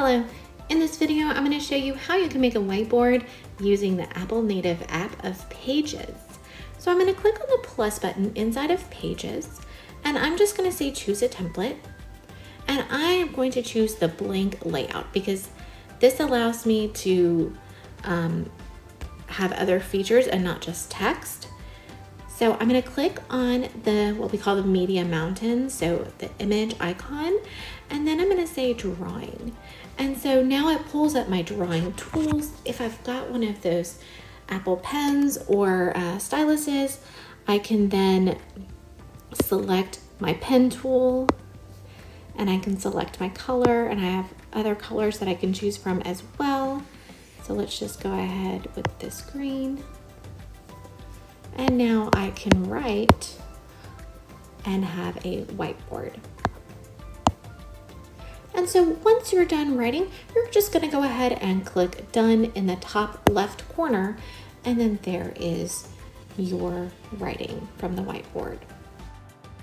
Hello, in this video I'm going to show you how you can make a whiteboard using the Apple native app of Pages. So I'm going to click on the plus button inside of Pages and I'm just going to say choose a template, and I am going to choose the blank layout because this allows me to have other features and not just text. So I'm going to click on what we call the media mountain, so the image icon, and then I'm going to say drawing. And so now it pulls up my drawing tools. If I've got one of those Apple pens or styluses, I can then select my pen tool and I can select my color, and I have other colors that I can choose from as well. So let's just go ahead with this green. And now I can write and have a whiteboard. And so once you're done writing, you're just going to go ahead and click done in the top left corner, and then there is your writing from the whiteboard.